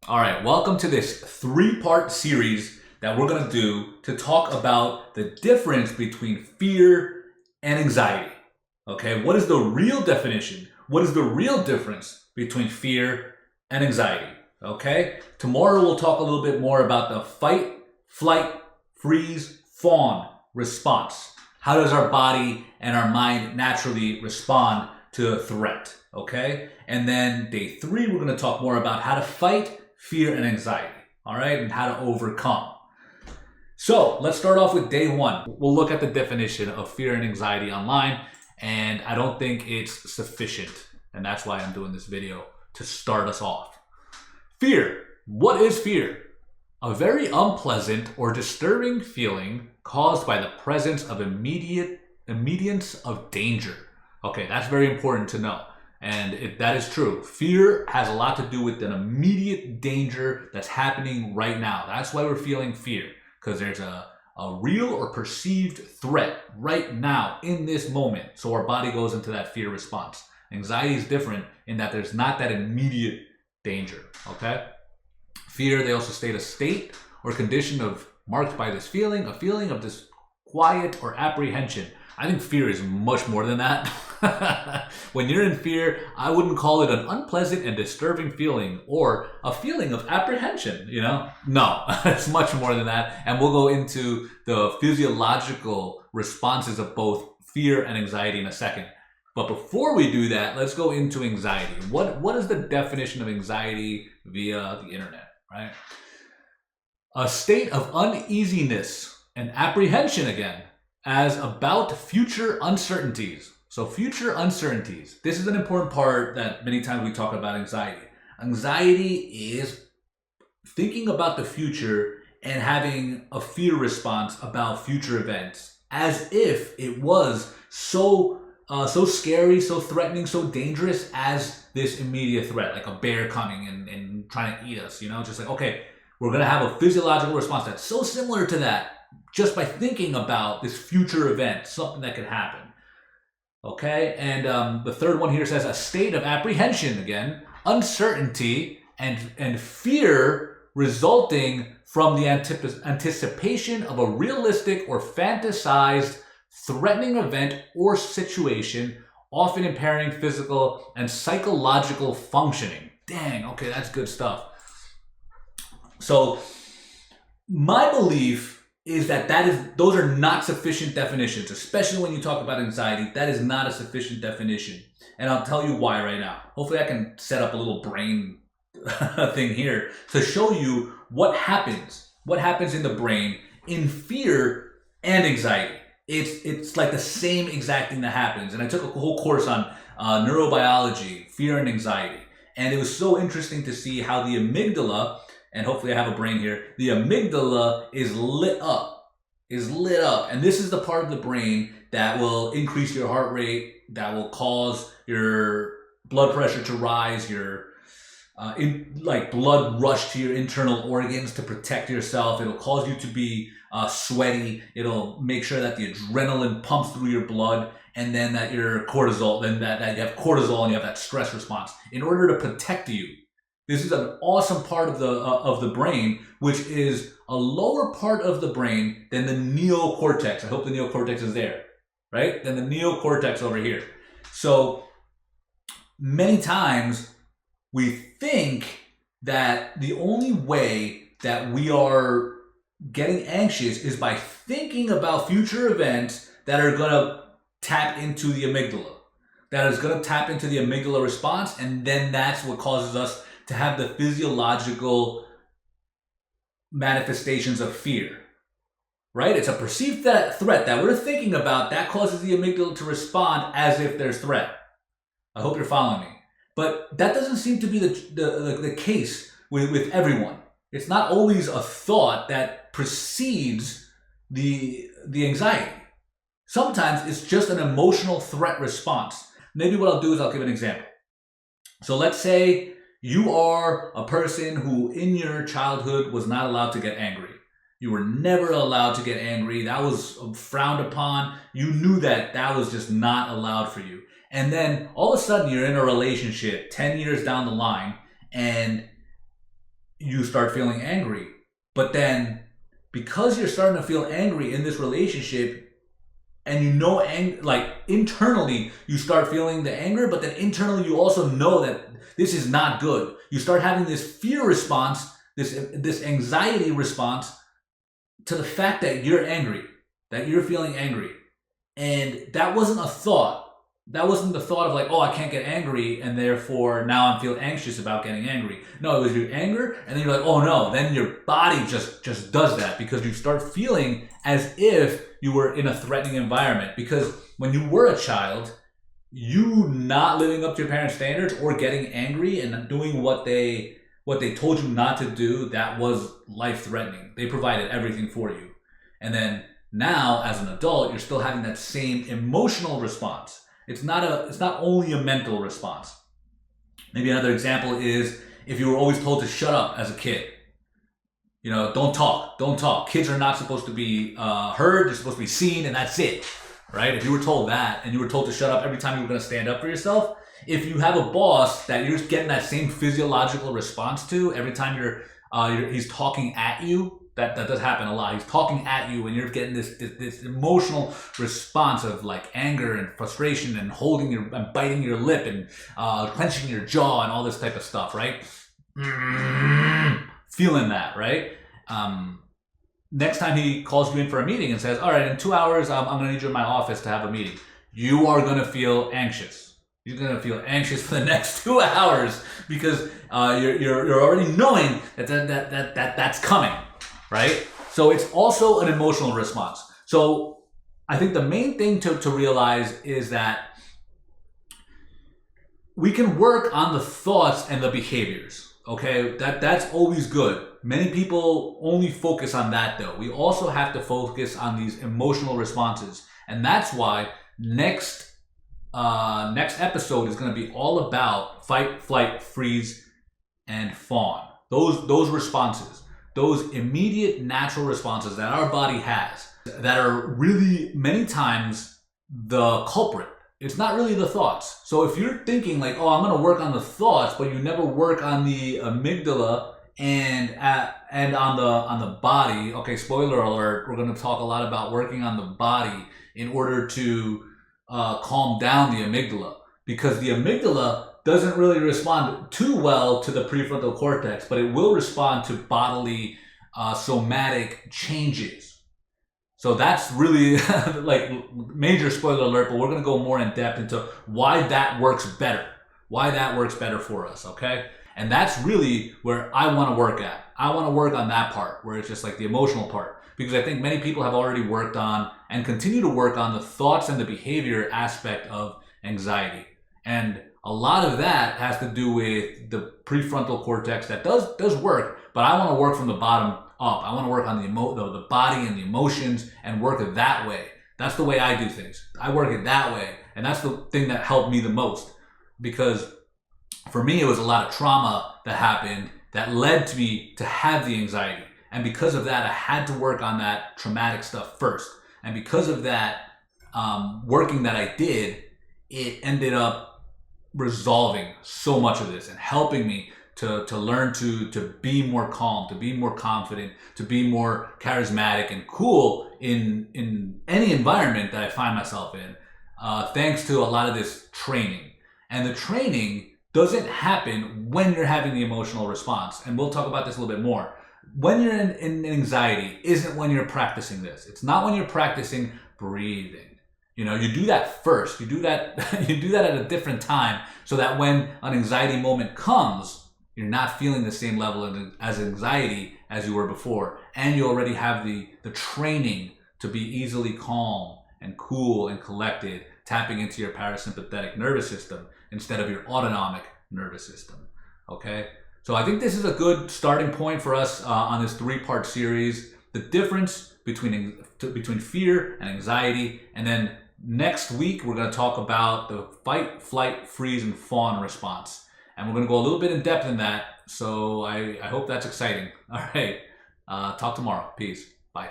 All right, welcome to this three-part series that we're going to do to talk about the difference between fear and anxiety. Okay, what is the real definition? What is the real difference between fear and anxiety? Okay, tomorrow we'll talk a little bit more about the fight, flight, freeze, fawn response. How does our body and our mind naturally respond to a threat? Okay, and then day 3, we're going to talk more about how to fight fear and anxiety, all right, and how to overcome. So let's start off with day 1. We'll look at the definition of fear and anxiety online, and I don't think it's sufficient, and that's why I'm doing this video to start us off. Fear. What is fear? A very unpleasant or disturbing feeling caused by the presence of immediate of danger. Okay, that's very important to know. And that is true. Fear has a lot to do with an immediate danger that's happening right now. That's why we're feeling fear, because there's a real or perceived threat right now in this moment. So our body goes into that fear response. Anxiety is different in that there's not that immediate danger, okay? Fear, they also state a state or condition of marked by this feeling, a feeling of disquiet or apprehension. I think fear is much more than that. When you're in fear, I wouldn't call it an unpleasant and disturbing feeling or a feeling of apprehension, you know? No, it's much more than that. And we'll go into the physiological responses of both fear and anxiety in a second. But before we do that, let's go into anxiety. What is the definition of anxiety via the internet, right? A state of uneasiness and apprehension, again, as about future uncertainties. So future uncertainties. This is an important part that many times we talk about anxiety. Anxiety is thinking about the future and having a fear response about future events as if it was so scary, so threatening, so dangerous as this immediate threat, like a bear coming and trying to eat us, you know? Just like, okay, we're going to have a physiological response that's so similar to that just by thinking about this future event, something that could happen. Okay, and the third one here says a state of apprehension, again, uncertainty and fear resulting from the anticipation of a realistic or fantasized threatening event or situation, often impairing physical and psychological functioning. Dang, okay, that's good stuff. So my belief is that those are not sufficient definitions, especially when you talk about anxiety. That is not a sufficient definition. And I'll tell you why right now. Hopefully I can set up a little brain thing here to show you what happens in the brain in fear and anxiety. It's like the same exact thing that happens. And I took a whole course on neurobiology, fear and anxiety. And it was so interesting to see how the amygdala, and hopefully I have a brain here, the amygdala is lit up. And this is the part of the brain that will increase your heart rate, that will cause your blood pressure to rise, your blood rush to your internal organs to protect yourself. It'll cause you to be sweaty. It'll make sure that the adrenaline pumps through your blood, and then that your cortisol, then that you have cortisol and you have that stress response in order to protect you. This is an awesome part of the brain, which is a lower part of the brain than the neocortex. I hope the neocortex is there, right? Than the neocortex over here. So many times we think that the only way that we are getting anxious is by thinking about future events that are going to tap into the amygdala. That is going to tap into the amygdala response, and then that's what causes us to have the physiological manifestations of fear, right? It's a perceived threat that we're thinking about that causes the amygdala to respond as if there's threat. I hope you're following me. But that doesn't seem to be the case with everyone. It's not always a thought that precedes the anxiety. Sometimes it's just an emotional threat response. Maybe what I'll do is I'll give an example. So let's say you are a person who in your childhood was not allowed to get angry. You were never allowed to get angry. That was frowned upon. You knew that was just not allowed for you. And then all of a sudden you're in a relationship 10 years down the line and you start feeling angry. But then because you're starting to feel angry in this relationship, and you know, like internally you start feeling the anger, but then internally you also know that this is not good. You start having this fear response, this anxiety response to the fact that you're angry, that you're feeling angry. And that wasn't a thought. That wasn't the thought of like, oh, I can't get angry, and therefore now I'm feeling anxious about getting angry. No, it was your anger, and then you're like, oh no, then your body just does that because you start feeling as if you were in a threatening environment. Because when you were a child, you not living up to your parents' standards or getting angry and doing what they told you not to do, that was life-threatening. They provided everything for you. And then now, as an adult, you're still having that same emotional response. It's not only a mental response. Maybe another example is if you were always told to shut up as a kid. You know, don't talk. Kids are not supposed to be heard, they're supposed to be seen, and that's it, right? If you were told that, and you were told to shut up every time you were going to stand up for yourself, if you have a boss that you're getting that same physiological response to every time he's talking at you, that does happen a lot. He's talking at you and you're getting this emotional response of like anger and frustration and and biting your lip and clenching your jaw and all this type of stuff, right? Feeling that, right? Next time he calls you in for a meeting and says, all right, in 2 hours, I'm going to need you in my office to have a meeting. You are going to feel anxious. You're going to feel anxious for the next 2 hours because you're already knowing that's coming. Right? So it's also an emotional response. So I think the main thing to realize is that we can work on the thoughts and the behaviors. Okay? That's always good. Many people only focus on that though. We also have to focus on these emotional responses. And that's why next episode is going to be all about fight, flight, freeze, and fawn. Those responses. Those immediate natural responses that our body has that are really many times the culprit. It's not really the thoughts. So if you're thinking like, oh, I'm going to work on the thoughts, but you never work on the amygdala and on the body. Okay, spoiler alert, we're going to talk a lot about working on the body in order to calm down the amygdala, because the amygdala doesn't really respond too well to the prefrontal cortex, but it will respond to bodily somatic changes. So that's really like major spoiler alert, but we're going to go more in depth into why that works better. Why that works better for us, okay? And that's really where I want to work at. I want to work on that part, where it's just like the emotional part. Because I think many people have already worked on and continue to work on the thoughts and the behavior aspect of anxiety. And a lot of that has to do with the prefrontal cortex that does work, but I want to work from the bottom up. I want to work on the body and the emotions and work it that way. That's the way I do things. I work it that way. And that's the thing that helped me the most. Because for me, it was a lot of trauma that happened that led to me to have the anxiety. And because of that, I had to work on that traumatic stuff first. And because of that working that I did, it ended up resolving so much of this and helping me to learn to be more calm, to be more confident, to be more charismatic and cool in any environment that I find myself in, thanks to a lot of this training. And the training doesn't happen when you're having the emotional response. And we'll talk about this a little bit more. When you're in anxiety isn't when you're practicing this. It's not when you're practicing breathing. You know, you do that first. You do that at a different time so that when an anxiety moment comes, you're not feeling the same level of anxiety as you were before. And you already have the training to be easily calm and cool and collected, tapping into your parasympathetic nervous system instead of your autonomic nervous system. Okay? So I think this is a good starting point for us on this 3-part series. The difference between fear and anxiety, and then next week, we're going to talk about the fight, flight, freeze, and fawn response. And we're going to go a little bit in depth in that. So I hope that's exciting. All right. Talk tomorrow. Peace. Bye.